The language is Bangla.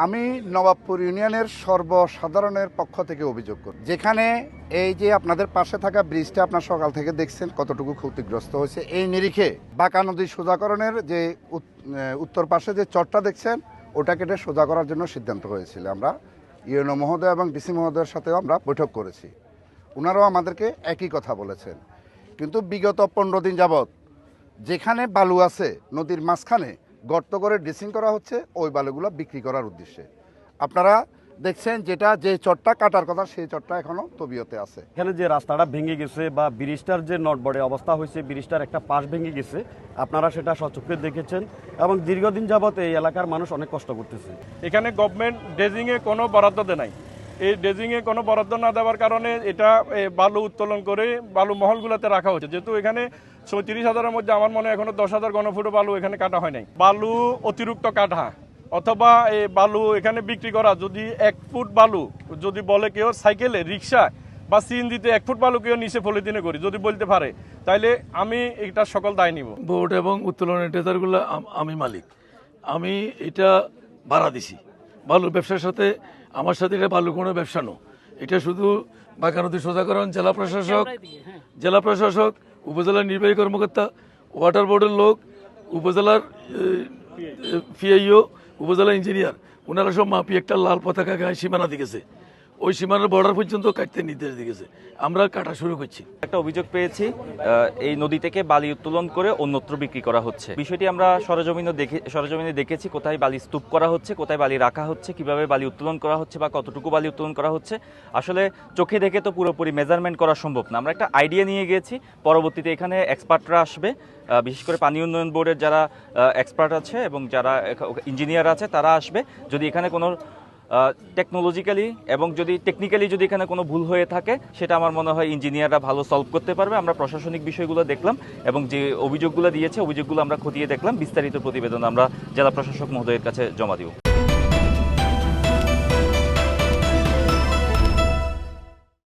আমি নবাবপুর ইউনিয়নের সর্বসাধারণের পক্ষ থেকে অভিযোগ করি, যেখানে এই যে আপনাদের পাশে থাকা ব্রিজটা আপনার সকাল থেকে দেখছেন কতটুকু ক্ষতিগ্রস্ত হয়েছে, এই নিরিখে বাঁকা নদী সোজাকরণের যে উত্তর পাশে যে চরটা দেখছেন ওটা কেটে সোজা করার জন্য সিদ্ধান্ত হয়েছিল। আমরা ইউএনও মহোদয় এবং ডিসি মহোদয়ের সাথেও আমরা বৈঠক করেছি, ওনারাও আমাদেরকে একই কথা বলেছেন। কিন্তু বিগত 15 দিন যাবৎ যেখানে বালু আছে নদীর মাঝখানে গর্ত করে ড্রেসিং করা হচ্ছে ওই বালুগুলো বিক্রি করার উদ্দেশ্যে। আপনারা দেখছেন যে চরটা কাটার কথা সেই চরটা এখনো তবিয়তে আছে। এখানে যে রাস্তাটা ভেঙে গেছে বা ব্রিজটার যে নটবড়ে অবস্থা হয়েছে, ব্রিজটার একটা পাশ ভেঙে গেছে, আপনারা সেটা সচক্ষে দেখেছেন এবং দীর্ঘদিন যাবত এই এলাকার মানুষ অনেক কষ্ট করতেছে। এখানে গভর্নমেন্ট ড্রেজিংয়ে কোনো বরাদ্দ দেয় নাই। এই ড্রেজিংয়ে কোনো বরাদ্দ না দেওয়ার কারণে এটা বালু উত্তোলন করে বালু মহলগুলোতে রাখা হচ্ছে। যেহেতু এখানে 37,000-এর মধ্যে আমার মনে হয় এখনো 10,000 ঘনফুট বালু এখানে কাটা হয় নাই। বালু অতিরিক্ত কাটা অথবা এই বালু এখানে বিক্রি করা, যদি 1 ফুট বালু যদি বলে কেউ সাইকেলে, রিক্সা বা সিএনজিতে 1 ফুট বালু কেউ নিচে পলিথিনে করি যদি বলতে পারে, তাইলে আমি এটা সকল দায় নিব। বোর্ড এবং উত্তোলনের ট্রেজারগুলো আমি মালিক, আমি এটা ভাড়া দিছি। বালুর ব্যবসার সাথে আমার সাথে এটা বালু কোনো ব্যবসা নয়। এটা শুধু বাঁকা নদী সোজাকরণ জেলা প্রশাসক, উপজেলার নির্বাহী কর্মকর্তা, ওয়াটার বোর্ডের লোক, উপজেলার পিআইও, উপজেলা ইঞ্জিনিয়ার, ওনারা সব মাপি একটা লাল পতাকা গায়ে সীমানা দিকেছে, ওই সীমানার বর্ডার পর্যন্ত কাটতে নির্দেশ দিয়েছে। আমরা কাটা শুরু করছি। একটা অভিযোগ পেয়েছি, এই নদী থেকে বালি উত্তোলন করে অন্যত্র বিক্রি করা হচ্ছে। বিষয়টি আমরা সরেজমিনে দেখেছি, কোথায় বালি স্তূপ করা হচ্ছে, কোথায় বালি রাখা হচ্ছে, কিভাবে বালি উত্তোলন করা হচ্ছে বা কতটুকু বালি উত্তোলন করা হচ্ছে। আসলে চোখে দেখে তো পুরোপুরি মেজারমেন্ট করা সম্ভব না। আমরা একটা আইডিয়া নিয়ে গিয়েছি, পরবর্তীতে এখানে এক্সপার্টরা আসবে, বিশেষ করে পানি উন্নয়ন বোর্ডের যারা এক্সপার্ট আছে এবং যারা ইঞ্জিনিয়ার আছে তারা আসবে। যদি এখানে কোনো টেকনোলজিক্যালি এবং যদি টেকনিক্যালি যদি এখানে কোনো ভুল হয়ে থাকে সেটা আমার মনে হয় ইঞ্জিনিয়াররা ভালো সলভ করতে পারবে। আমরা প্রশাসনিক বিষয়গুলো দেখলাম এবং যে অভিযোগগুলো দিয়েছে ওভিযোগগুলো আমরা খতিয়ে দেখলাম। বিস্তারিত প্রতিবেদন আমরা জেলা প্রশাসক মহোদয়ের কাছে জমা দিব।